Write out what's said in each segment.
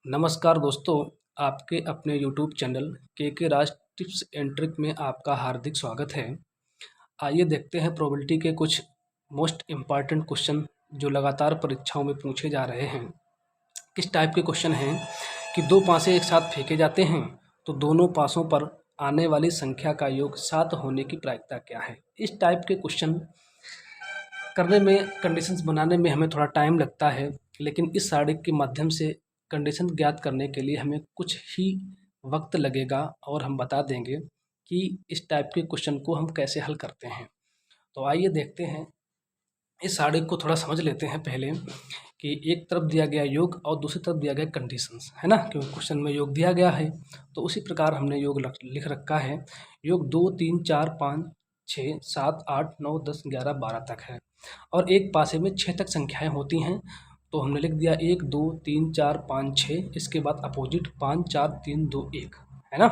नमस्कार दोस्तों, आपके अपने यूट्यूब चैनल के राज टिप्स एंड ट्रिक में आपका हार्दिक स्वागत है। आइए देखते हैं प्रोबेबिलिटी के कुछ मोस्ट इम्पॉर्टेंट क्वेश्चन जो लगातार परीक्षाओं में पूछे जा रहे हैं। किस टाइप के क्वेश्चन हैं कि दो पासे एक साथ फेंके जाते हैं तो दोनों पासों पर आने वाली संख्या का योग 7 होने की प्रायिकता क्या है। इस टाइप के क्वेश्चन करने में, कंडीशंस बनाने में हमें थोड़ा टाइम लगता है, लेकिन इस सारणी के माध्यम से कंडीशन ज्ञात करने के लिए हमें कुछ ही वक्त लगेगा और हम बता देंगे कि इस टाइप के क्वेश्चन को हम कैसे हल करते हैं। तो आइए देखते हैं, इस सारणी को थोड़ा समझ लेते हैं पहले कि एक तरफ दिया गया योग और दूसरी तरफ दिया गया कंडीशंस, है ना। क्योंकि क्वेश्चन में योग दिया गया है तो उसी प्रकार हमने योग लिख रखा है। योग 2 3 4 5 6 7 8 9 10 11 12 तक है और एक पासे में 6 तक संख्याएं होती हैं। तो हमने लिख दिया 1 2 3 4 5 6, इसके बाद अपोजिट 5 4 3 2 1, है ना।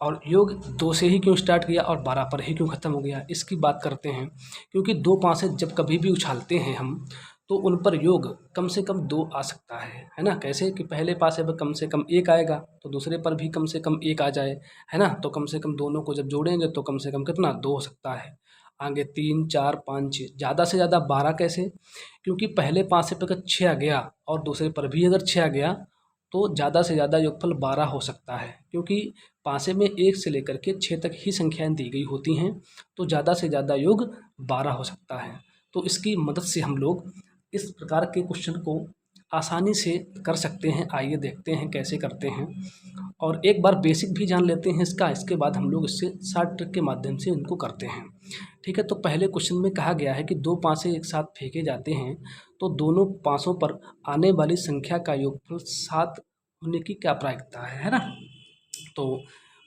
और योग 2 से ही क्यों स्टार्ट किया और 12 पर ही क्यों ख़त्म हो गया, इसकी बात करते हैं। क्योंकि दो पासे जब कभी भी उछालते हैं हम तो उन पर योग कम से कम 2 आ सकता है ना। कैसे कि पहले पासे पर कम से कम 1 आएगा तो दूसरे पर भी कम से कम 1 आ जाए, है ना। तो कम से कम दोनों को जब जोड़ेंगे तो कम से कम कितना 2 हो सकता है। आगे 3 4 5 6, ज़्यादा से ज़्यादा 12 कैसे, क्योंकि पहले पासे पर अगर 6 आ गया और दूसरे पर भी अगर 6 आ गया तो ज़्यादा से ज़्यादा योगफल 12 हो सकता है। क्योंकि पासे में 1 से लेकर के 6 तक ही संख्याएं दी गई होती हैं, तो ज़्यादा से ज़्यादा योग 12 हो सकता है। तो इसकी मदद से हम लोग इस प्रकार के क्वेश्चन को आसानी से कर सकते हैं। आइए देखते हैं कैसे करते हैं और एक बार बेसिक भी जान लेते हैं इसका, इसके बाद हम लोग इससे शॉर्ट ट्रिक के माध्यम से इनको करते हैं। ठीक है, तो पहले क्वेश्चन में कहा गया है कि दो पासे एक साथ फेंके जाते हैं तो दोनों पासों पर आने वाली संख्या का योगफल 7 होने की क्या प्रायिकता है ना। तो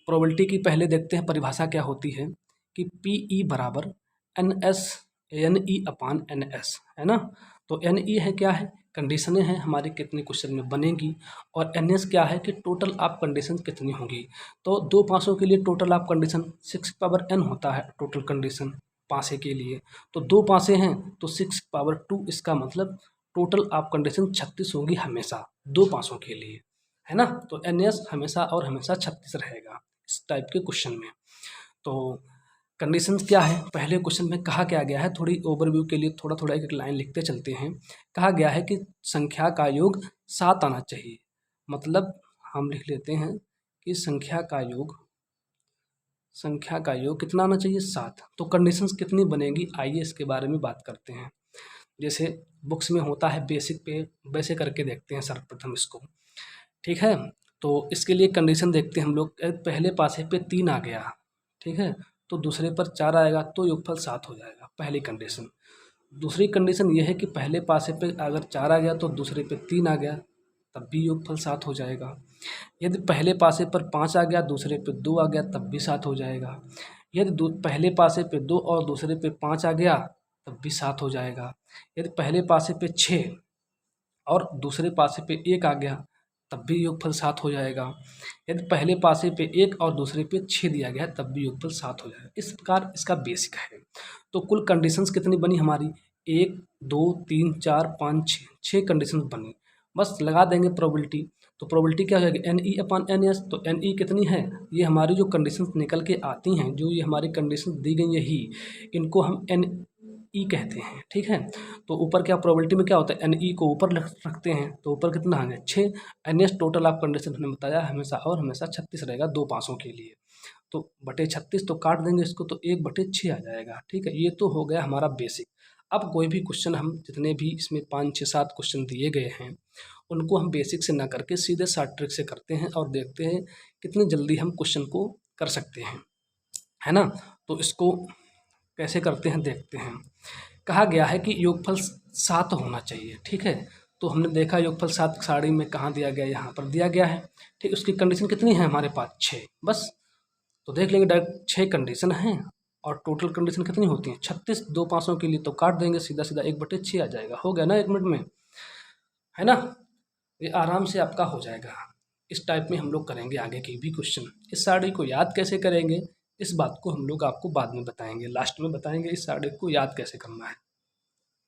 प्रोबेबिलिटी की पहले देखते हैं परिभाषा क्या होती है कि पी ई बराबर एन ई अपान एन एस, है ना। तो एन ई है क्या है, कंडीशनें हैं हमारी कितनी क्वेश्चन में बनेगी, और एन एस क्या है कि टोटल ऑफ कंडीशन कितनी होगी। तो दो पासों के लिए total of condition 6 power n होता है टोटल कंडीशन पासे के लिए। तो दो पासे हैं तो 6 पावर 2, इसका मतलब टोटल ऑफ कंडीशन 36 होगी हमेशा दो पासों के लिए, है ना। तो एन एस हमेशा और हमेशा 36 रहेगा इस टाइप के क्वेश्चन में। तो कंडीशंस क्या है, पहले क्वेश्चन में कहा क्या गया है, थोड़ी ओवरव्यू के लिए थोड़ा थोड़ा एक एक लाइन लिखते चलते हैं। कहा गया है कि संख्या का योग 7 आना चाहिए। मतलब हम लिख लेते हैं कि संख्या का योग कितना आना चाहिए, 7। तो कंडीशंस कितनी बनेगी, आइए इसके बारे में बात करते हैं। जैसे बुक्स में होता है बेसिक पे वैसे करके देखते हैं सर्वप्रथम इसको। ठीक है, तो इसके लिए कंडीशन देखते हैं हम लोग। पहले पासे पे 3 आ गया, ठीक है, तो दूसरे पर 4 आएगा तो योगफल 7 हो जाएगा, पहली कंडीशन। दूसरी कंडीशन ये है कि पहले पासे पे अगर 4 आ गया तो दूसरे पे 3 आ गया तब भी योगफल 7 हो जाएगा। यदि पहले पासे पर 5 आ गया दूसरे पे 2 आ गया तब भी 7 हो जाएगा। यदि पहले पासे पे 2 और दूसरे पे 5 आ गया तब भी 7 हो जाएगा। यदि पहले पासे पे 6 और दूसरे पासे पे 1 आ गया तब भी योगफल 7 हो जाएगा। यदि पहले पासे पे 1 और दूसरे पे 6 दिया गया तब भी योगफल 7 हो जाएगा। इस प्रकार इसका बेसिक है। तो कुल कंडीशंस कितनी बनी हमारी, 1 2 3 4 5 6 कंडीशंस बनी। बस लगा देंगे प्रोबेबिलिटी। तो प्रोबेबिलिटी क्या हो जाएगी, एन ई अपान एन एस। तो एन ई कितनी है, ये हमारी जो कंडीशंस निकल के आती हैं, जो ये हमारी कंडीशंस दी गई यही, इनको हम एन ई कहते हैं। ठीक है, तो ऊपर क्या प्रोबेबिलिटी में क्या होता है, एन ई को ऊपर रखते हैं तो ऊपर कितना आ गया 6। एन एस टोटल ऑफ कंडीशन हमने बताया हमेशा और हमेशा 36 रहेगा दो पासों के लिए। तो बटे 36 तो काट देंगे इसको तो 1/6 आ जाएगा। ठीक है, ये तो हो गया हमारा बेसिक। अब कोई भी क्वेश्चन हम जितने भी इसमें 5 6 7 क्वेश्चन दिए गए हैं उनको हम बेसिक से ना करके सीधे शॉर्ट ट्रिक से करते हैं और देखते हैं कितनी जल्दी हम क्वेश्चन को कर सकते हैं, है ना। तो इसको कैसे करते हैं देखते हैं। कहा गया है कि योगफल 7 होना चाहिए। ठीक है, तो हमने देखा योगफल 7 सारणी में कहाँ दिया गया, यहाँ पर दिया गया है। ठीक, उसकी कंडीशन कितनी है हमारे पास 6, बस। तो देख लेंगे डायरेक्ट 6 कंडीशन हैं और टोटल कंडीशन कितनी होती है 36 दो पासों के लिए। तो काट देंगे सीधा सीधा 1/6 आ जाएगा, हो गया ना 1 मिनट में, है ना। ये आराम से आपका हो जाएगा। इस टाइप में हम लोग करेंगे आगे की भी क्वेश्चन। इस सारणी को याद कैसे करेंगे इस बात को हम लोग आपको बाद में बताएंगे, लास्ट में बताएंगे इस सारणी को याद कैसे करना है।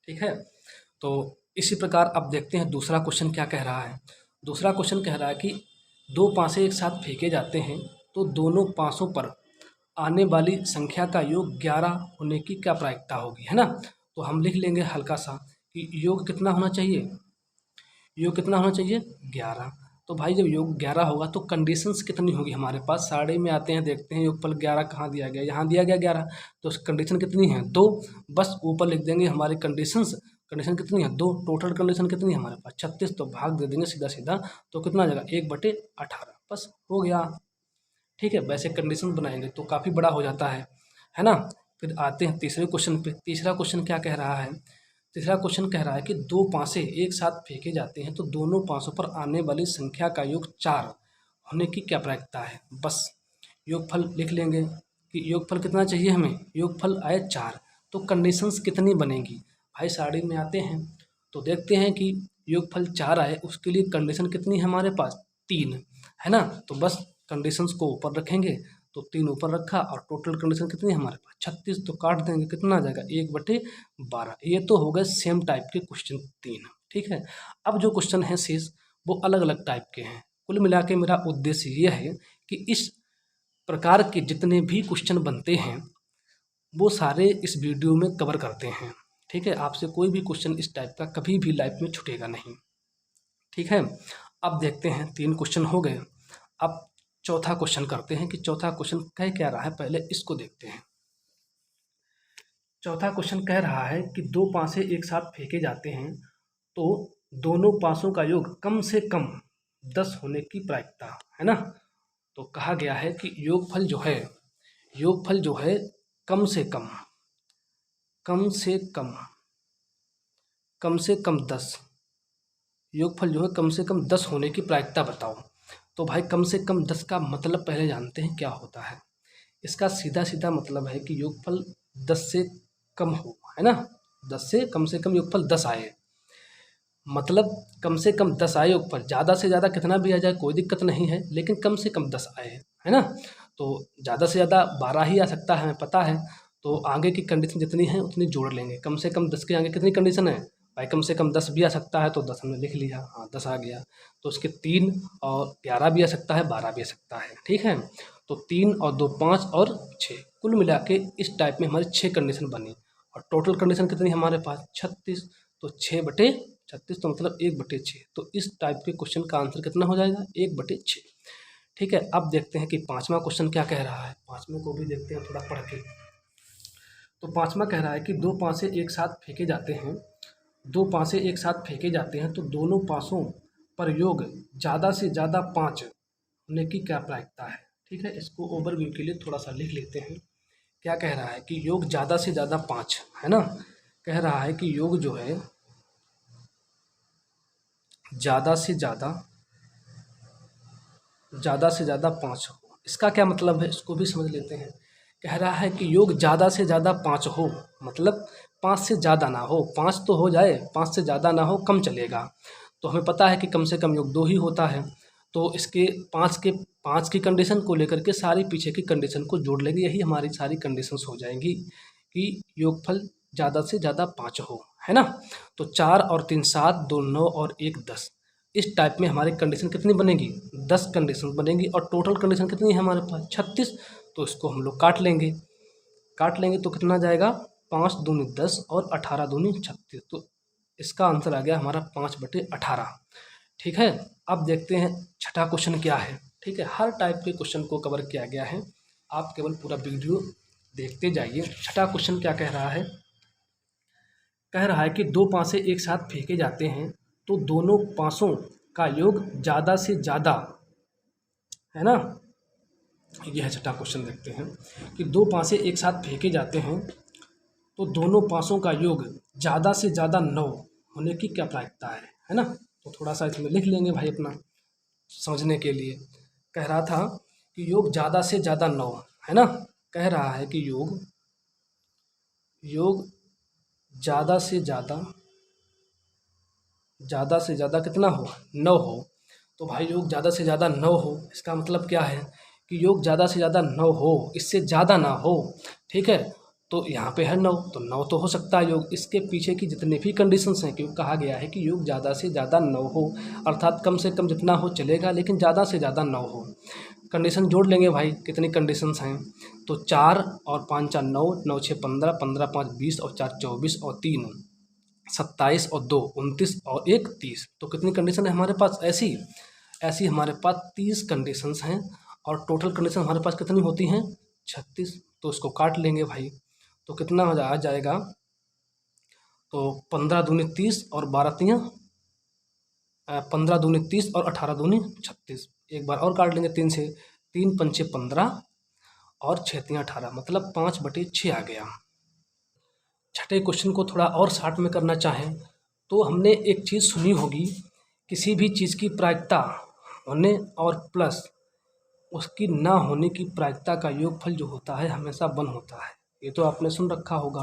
ठीक है, तो इसी प्रकार अब देखते हैं दूसरा क्वेश्चन क्या कह रहा है। दूसरा क्वेश्चन कह रहा है कि दो पासे एक साथ फेंके जाते हैं तो दोनों पासों पर आने वाली संख्या का योग 11 होने की क्या प्रायिकता होगी, है ना। तो हम लिख लेंगे हल्का सा कि योग कितना होना चाहिए, योग कितना होना चाहिए 11। तो भाई जब योग 11 होगा तो कंडीशंस कितनी होगी हमारे पास, सारे में आते हैं देखते हैं योगफल 11 कहाँ दिया गया, यहाँ दिया गया 11। तो कंडीशन कितनी है 2, बस ऊपर लिख देंगे हमारी कंडीशंस। कंडीशन कितनी है 2, टोटल कंडीशन कितनी है हमारे पास 36, तो भाग दे देंगे सीधा सीधा, तो कितना आ जाएगा 1/18, बस हो गया। ठीक है, वैसे कंडीशन बनाएंगे तो काफ़ी बड़ा हो जाता है ना। फिर आते हैं तीसरे क्वेश्चन पे। तीसरा क्वेश्चन क्या कह रहा है, तीसरा क्वेश्चन कह रहा है कि दो पासे एक साथ फेंके जाते हैं तो दोनों पासों पर आने वाली संख्या का योग 4 होने की क्या प्रायिकता है। बस योगफल लिख लेंगे कि योगफल कितना चाहिए हमें, योगफल आए 4। तो कंडीशंस कितनी बनेंगी भाई, साड़ी में आते हैं तो देखते हैं कि योगफल 4 आए, उसके लिए कंडीशन कितनी है हमारे पास 3, है ना। तो बस कंडीशंस को ऊपर रखेंगे, तो 3 ऊपर रखा और टोटल कंडीशन कितनी है हमारे पास 36, तो काट देंगे कितना आ जाएगा 1/12। ये तो हो गए सेम टाइप के क्वेश्चन 3। ठीक है, अब जो क्वेश्चन है शेष वो अलग अलग टाइप के हैं। कुल मिला के मेरा उद्देश्य ये है कि इस प्रकार के जितने भी क्वेश्चन बनते हैं वो सारे इस वीडियो में कवर करते हैं। ठीक है, आपसे कोई भी क्वेश्चन इस टाइप का कभी भी लाइफ में छूटेगा नहीं। ठीक है, अब देखते हैं 3 क्वेश्चन हो गए। अब चौथा क्वेश्चन करते हैं कि चौथा क्वेश्चन कह क्या रहा है, पहले इसको देखते हैं। चौथा क्वेश्चन कह रहा है कि दो पासे एक साथ फेंके जाते हैं तो दोनों पासों का योग कम से कम 10 होने की प्रायिकता है ना। तो कहा गया है कि योगफल जो है, योगफल जो है कम से कम, कम से कम, कम से कम 10, योगफल जो है कम से कम 10 होने की प्रायिकता बताओ। तो भाई कम से कम 10 का मतलब पहले जानते हैं क्या होता है। इसका सीधा सीधा मतलब है कि योगफल 10 से कम हो, है ना। 10 से कम योगफल 10 आए, मतलब कम से कम 10 आए योगफल, ज़्यादा से ज़्यादा कितना भी आ जाए कोई दिक्कत नहीं है, लेकिन कम से कम 10 आए, है ना। तो ज़्यादा से ज़्यादा 12 ही आ सकता है हमें पता है, तो आगे की कंडीशन जितनी है उतनी जोड़ लेंगे। कम से कम 10 के आगे कितनी कंडीशन है भाई, कम से कम 10 भी आ सकता है, तो 10 हमने लिख लिया, हाँ 10 आ गया। तो उसके 3 और 11 भी आ सकता है, 12 भी आ सकता है। ठीक है, तो 3 और 2 5 और 6, कुल मिला के इस टाइप में हमारी 6 कंडीशन बनी। और टोटल कंडीशन कितनी हमारे पास 36, तो 6/36, तो मतलब 1/6। तो इस टाइप के क्वेश्चन का आंसर कितना हो जाएगा 1/6। ठीक है, अब देखते हैं कि पाँचवा क्वेश्चन क्या कह रहा है, पाँचवें को भी देखते हैं थोड़ा पढ़ के। तो पाँचवा कह रहा है कि दो पासे एक साथ फेंके जाते हैं, दो पासे एक साथ फेंके जाते हैं तो दोनों पासों पर योग ज़्यादा से ज़्यादा 5 होने की क्या प्रायिकता है। ठीक है, इसको ओवरव्यू के लिए थोड़ा सा लिख लेते हैं। क्या कह रहा है कि योग ज़्यादा से ज़्यादा 5, है ना। कह रहा है कि योग जो है ज़्यादा से ज़्यादा 5 हो। इसका क्या मतलब है, इसको भी समझ लेते हैं। कह रहा है कि योग ज़्यादा से ज़्यादा 5 हो, मतलब 5 से ज़्यादा ना हो, 5 तो हो जाए, 5 से ज़्यादा ना हो, कम चलेगा। तो हमें पता है कि कम से कम योग 2 ही होता है, तो इसके 5 की कंडीशन को लेकर के सारी पीछे की कंडीशन को जोड़ लेंगे, यही हमारी सारी कंडीशंस हो जाएंगी कि योगफल ज़्यादा से ज़्यादा 5 हो, है ना। तो 4 और 3 7, 2 9 और 1 10, इस टाइप में हमारी कंडीशन कितनी बनेगी 10 कंडीशन बनेगी। और टोटल कंडीशन कितनी है हमारे पास 36, तो इसको हम लोग काट लेंगे, तो कितना जाएगा 5 दूनी 10 और 18 दूनी 36, तो इसका आंसर आ गया हमारा 5/18। ठीक है, अब देखते हैं छठा क्वेश्चन क्या है। ठीक है, हर टाइप के क्वेश्चन को कवर किया गया है, आप केवल पूरा वीडियो देखते जाइए। छठा क्वेश्चन क्या कह रहा है, कह रहा है कि दो पासे एक साथ फेंके जाते हैं तो दोनों पासों का योग ज़्यादा से ज़्यादा, है ना। यह है छठा क्वेश्चन, देखते हैं कि दो पासे एक साथ फेंके जाते हैं तो दोनों पासों का योग ज़्यादा से ज़्यादा 9 होने की क्या प्रायिकता है ना। तो थोड़ा सा इसमें लिख लेंगे भाई अपना समझने के लिए। कह रहा था कि योग ज़्यादा से ज़्यादा 9, है ना। कह रहा है कि योग ज़्यादा से ज़्यादा कितना हो 9 हो। तो भाई योग ज़्यादा से ज़्यादा 9 हो, इसका मतलब क्या है कि योग ज़्यादा से ज़्यादा 9 हो, इससे ज़्यादा ना हो। ठीक है, तो यहाँ पे है 9, तो 9 तो हो सकता है योग। इसके पीछे की जितने भी कंडीशंस हैं, क्योंकि कहा गया है कि योग ज़्यादा से ज़्यादा 9 हो, अर्थात कम से कम जितना हो चलेगा, लेकिन ज़्यादा से ज़्यादा 9 हो। कंडीशन जोड़ लेंगे भाई, कितनी कंडीशंस हैं, तो 4 और 5 4 9, 9 6 15, 15 5 20 और 4 24 और 3 27 और 2 29 और 1 30। तो कितनी कंडीशन है हमारे पास? ऐसी हमारे पास 30 कंडीशंस हैं, और टोटल कंडीशन हमारे पास कितनी होती हैं? 36। तो इसको काट लेंगे भाई, तो कितना आ जाएगा? तो 15 दूनी 30 और 12 तियाँ 15 दूनी 30 और 18 दूनी 36। एक बार और काट लेंगे 3 से, 3 पंचे 15 और 6 तियाँ 18, मतलब 5/6 आ गया। छठे क्वेश्चन को थोड़ा और शार्ट में करना चाहें तो हमने एक चीज़ सुनी होगी, किसी भी चीज़ की प्रायिकता होने और प्लस उसकी ना होने की प्रायिकता का योगफल जो होता है हमेशा 1 होता है। ये तो आपने सुन रखा होगा,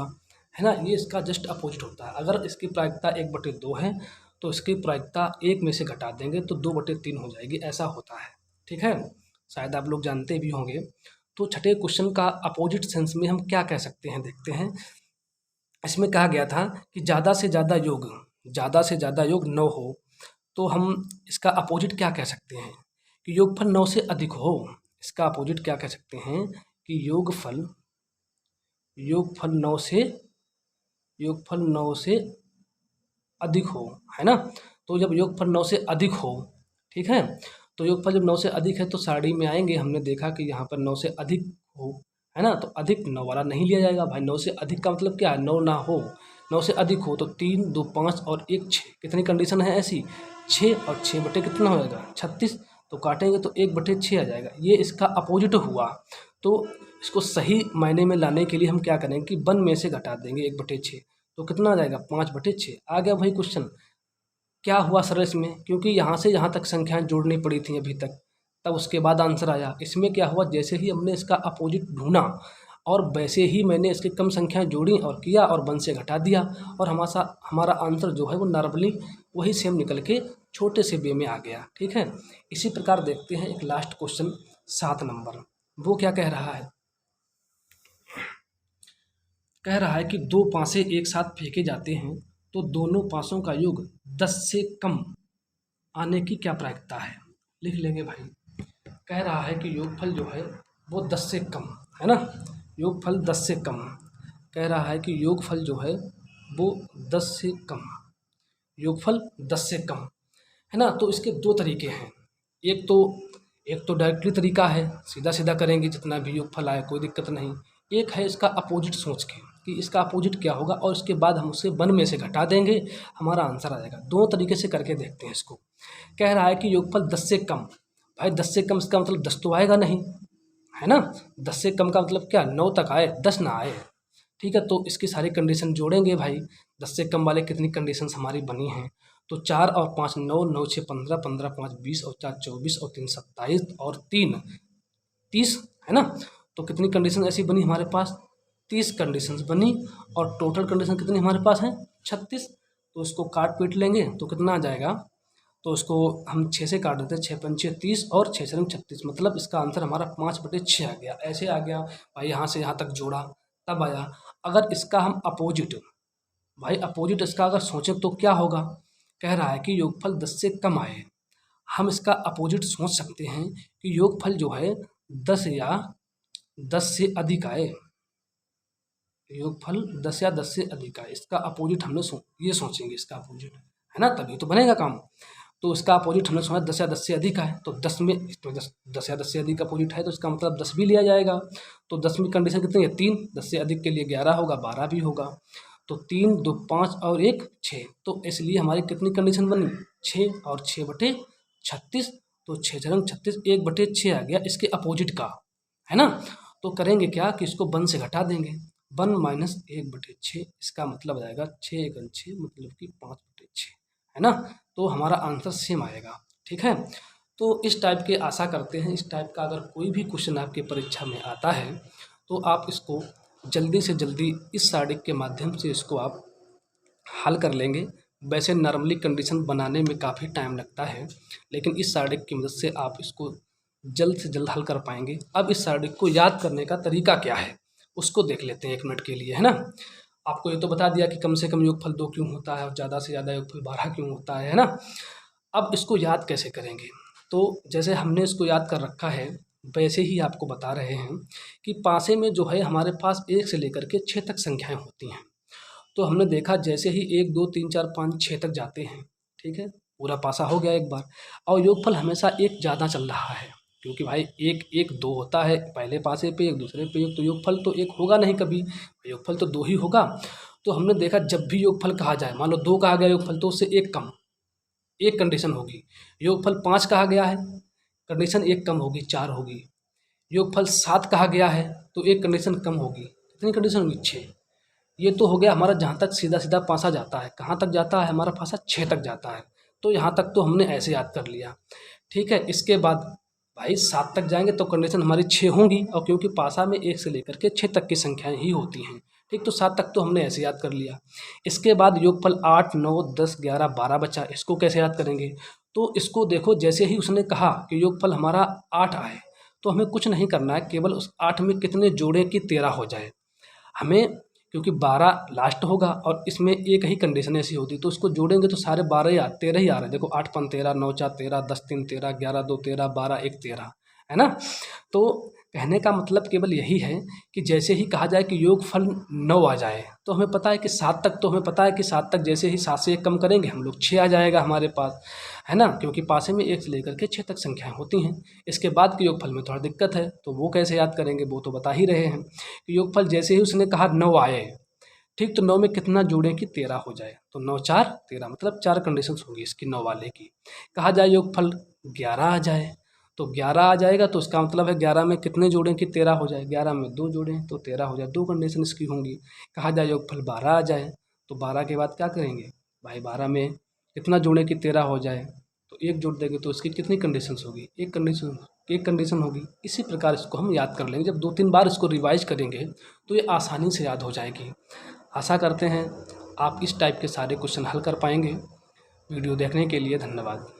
है ना। ये इसका जस्ट अपोजिट होता है। अगर इसकी प्रायिकता 1/2 है तो इसकी प्रायिकता 1 में से घटा देंगे तो 2/3 हो जाएगी, ऐसा होता है। ठीक है, शायद आप लोग जानते भी होंगे। तो छठे क्वेश्चन का अपोजिट सेंस में हम क्या कह सकते हैं, देखते हैं। इसमें कहा गया था कि ज़्यादा से ज़्यादा योग 9 हो, तो हम इसका अपोजिट क्या कह सकते हैं कि योगफल 9 से अधिक हो। इसका अपोजिट क्या कह सकते हैं कि योगफल 9 से अधिक हो, है ना। तो जब योगफल 9 से अधिक हो, ठीक है, तो योगफल जब 9 से अधिक है तो सारणी में आएंगे, हमने देखा कि यहाँ पर 9 से अधिक हो, है ना। तो अधिक 9 वाला नहीं लिया जाएगा भाई। 9 से अधिक का मतलब क्या है? 9 ना हो। 9 से अधिक हो तो 3 2 5 और 1 6। कितनी कंडीशन है ऐसी? 6, और 6 बटे कितना हो जाएगा? 36। तो काटेंगे तो 1/6 आ जाएगा। ये इसका अपोजिट हुआ। तो इसको सही मायने में लाने के लिए हम क्या करेंगे कि 1 में से घटा देंगे 1/6, तो कितना आ जाएगा? 5/6 आ गया भाई क्वेश्चन। क्या हुआ सर इसमें? क्योंकि यहाँ से यहाँ तक संख्याएं जोड़नी पड़ी थी अभी तक, तब उसके बाद आंसर आया। इसमें क्या हुआ, जैसे ही हमने इसका अपोजिट ढूंढा और वैसे ही मैंने इसकी कम संख्याएं जोड़ी और किया और 1 से घटा दिया, और हमारा आंसर जो है वो नॉर्मली वही सेम निकल के छोटे से वे में आ गया। ठीक है, इसी प्रकार देखते हैं एक लास्ट क्वेश्चन 7 नंबर। वो क्या कह रहा है? कह रहा है कि 2 पासे एक साथ फेंके जाते हैं तो दोनों पासों का योग 10 से कम आने की क्या प्रायिकता है? लिख लेंगे भाई। कह रहा है कि योगफल जो है वो 10 से कम, है ना। योगफल 10 से कम कह रहा है कि योगफल जो है वो 10 से कम, योगफल 10 से कम, है ना। तो इसके 2 तरीके हैं। एक तो डायरेक्टली तरीका है, सीधा सीधा करेंगे जितना भी योगफल आए कोई दिक्कत नहीं। एक है इसका अपोजिट सोच के कि इसका अपोजिट क्या होगा, और इसके बाद हम उसे 1 में से घटा देंगे, हमारा आंसर आ जाएगा। दोनों तरीके से करके देखते हैं इसको। कह रहा है कि योगफल 10 से कम, भाई 10 से कम इसका मतलब 10 तो आएगा नहीं, है ना। 10 से कम का मतलब क्या? 9 तक आए, 10 ना आए। ठीक है, तो इसकी सारी कंडीशन जोड़ेंगे भाई। 10 से कम वाले कितनी कंडीशंस हमारी बनी हैं, तो 4 और 5 9, 9 6 15, 15 5 20 और 4 24 और 3 27 और 3 30, है ना। तो कितनी कंडीशन ऐसी बनी हमारे पास? 30 कंडीशंस बनी, और टोटल कंडीशन कितनी हमारे पास है? 36। तो इसको काट पीट लेंगे तो कितना आ जाएगा? तो इसको हम 6 से काट देते हैं, 6 पंचे 30 और 6 से 36, मतलब इसका आंसर हमारा 5/6 आ गया। ऐसे आ गया भाई, यहाँ से यहाँ तक जोड़ा तब आया। अगर इसका हम अपोजिट, भाई अपोजिट इसका अगर सोचें तो क्या होगा? कह रहा है कि योगफल 10 से कम आए। हम इसका अपोजिट सोच सकते हैं कि योगफल जो है 10 या 10 से अधिक आए। योगफल 10 या 10 से अधिक आए, इसका अपोजिट हमने ये सोचेंगे, इसका अपोजिट, है ना, तभी तो बनेगा काम। तो इसका अपोजिट हमने सोचा 10 या 10 से अधिक है, तो 10 में इसमें 10 या 10 से अधिक अपोजिट है, तो इसका मतलब 10 भी लिया जाएगा। तो 10 में कंडीशन कितनी है? 3। 10 से अधिक के लिए 11 होगा, 12 भी होगा। तो 3 2 5 और 1 6, तो इसलिए हमारी कितनी कंडीशन बनी? 6 और 6/36। तो 6 छंग 36, 1/6 आ गया इसके अपोजिट का, है ना। तो करेंगे क्या कि इसको 1 से घटा देंगे, 1 माइनस 1/6, इसका मतलब आ जाएगा 6 एकम 6, मतलब कि 5/6, है ना। तो हमारा आंसर सेम आएगा। ठीक है, तो इस टाइप के आशा करते हैं, इस टाइप का अगर कोई भी क्वेश्चन आपके परीक्षा में आता है तो आप इसको जल्दी से जल्दी इस सारणी के माध्यम से इसको आप हल कर लेंगे। वैसे नॉर्मली कंडीशन बनाने में काफ़ी टाइम लगता है, लेकिन इस सारणी की मदद से आप इसको जल्द से जल्द हल कर पाएंगे। अब इस सारणी को याद करने का तरीका क्या है, उसको देख लेते हैं 1 मिनट के लिए, है ना। आपको ये तो बता दिया कि कम से कम योगफल 2 क्यों होता है और ज़्यादा से ज़्यादा योगफल 12 क्यों होता है ना। अब इसको याद कैसे करेंगे, तो जैसे हमने इसको याद कर रखा है वैसे ही आपको बता रहे हैं कि पासे में जो है हमारे पास 1 से लेकर के 6 तक संख्याएं होती हैं। तो हमने देखा जैसे ही 1 2 3 4 5 6 तक जाते हैं, ठीक है, पूरा पासा हो गया एक बार। और योगफल हमेशा 1 ज़्यादा चल रहा है, क्योंकि भाई 1 1 2 होता है, पहले पासे पे 1 दूसरे पे 1, तो योगफल तो 1 होगा नहीं कभी, योगफल तो 2 ही होगा। तो हमने देखा जब भी योगफल कहा जाए, मान लो 2 कहा गया योगफल, तो उससे 1 कम, एक कंडीशन होगी। योगफल 5 कहा गया है, कंडीशन 1 कम होगी, 4 होगी। योगफल 7 कहा गया है तो एक कंडीशन कम होगी, कितनी कंडीशन होगी, 6। ये तो हो गया हमारा जहाँ तक सीधा सीधा पासा जाता है। कहाँ तक जाता है हमारा पासा, 6 तक जाता है। तो यहाँ तक तो हमने ऐसे याद कर लिया, ठीक है। इसके बाद भाई 7 तक जाएंगे तो कंडीशन हमारी 6 होंगी, और क्योंकि पासा में 1 से लेकर के 6 तक की संख्याएं ही होती हैं, ठीक। तो 7 तक तो हमने ऐसे याद कर लिया। इसके बाद योगफल 8 9 10 11 12 बचा, इसको कैसे याद करेंगे। तो इसको देखो, जैसे ही उसने कहा कि योगफल हमारा 8 आए, तो हमें कुछ नहीं करना है, केवल उस 8 में कितने जोड़ें कि 13 हो जाए हमें, क्योंकि 12 लास्ट होगा और इसमें एक ही कंडीशन ऐसी होती, तो उसको जोड़ेंगे तो सारे 13 ही आ रहे हैं। देखो 8 5 13, 9 4 13, 10 3 13, 11 2 13, 12 1 13, है ना। तो कहने का मतलब केवल यही है कि जैसे ही कहा जाए कि योगफल 9 आ जाए, तो हमें पता है कि 7 तक, तो हमें पता है कि 7 तक जैसे ही 7 से 1 कम करेंगे हम लोग 6 आ जाएगा हमारे पास, है ना, क्योंकि पासे में 1 से लेकर के 6 तक संख्याएं होती हैं। इसके बाद के योगफल में थोड़ा दिक्कत है, तो वो कैसे याद करेंगे, वो तो बता ही रहे हैं कि योगफल जैसे ही उसने कहा 9 आए, ठीक, तो 9 में कितना जोड़ें कि 13 हो जाए, तो 9 4 13, मतलब 4 कंडीशंस होंगी इसकी 9 वाले की। कहा जाए योगफल 11 आ जाए, तो 11 आ जाएगा, तो इसका मतलब है 11 में कितने जोड़ें कि 13 हो जाए, 11 में 2 जोड़ें तो 13 हो जाए, 2 कंडीशन इसकी होंगी। कहा जाए योगफल 12 आ जाए, तो 12 के बाद क्या करेंगे भाई, 12 में कितना जोड़ें कि 13 हो जाए, तो 1 जोड़ देंगे, तो इसकी कितनी कंडीशंस होगी, एक कंडीशन होगी। इसी प्रकार इसको हम याद कर लेंगे, जब 2 3 बार इसको रिवाइज करेंगे तो ये आसानी से याद हो जाएगी। आशा करते हैं आप इस टाइप के सारे क्वेश्चन हल कर पाएंगे। वीडियो देखने के लिए धन्यवाद।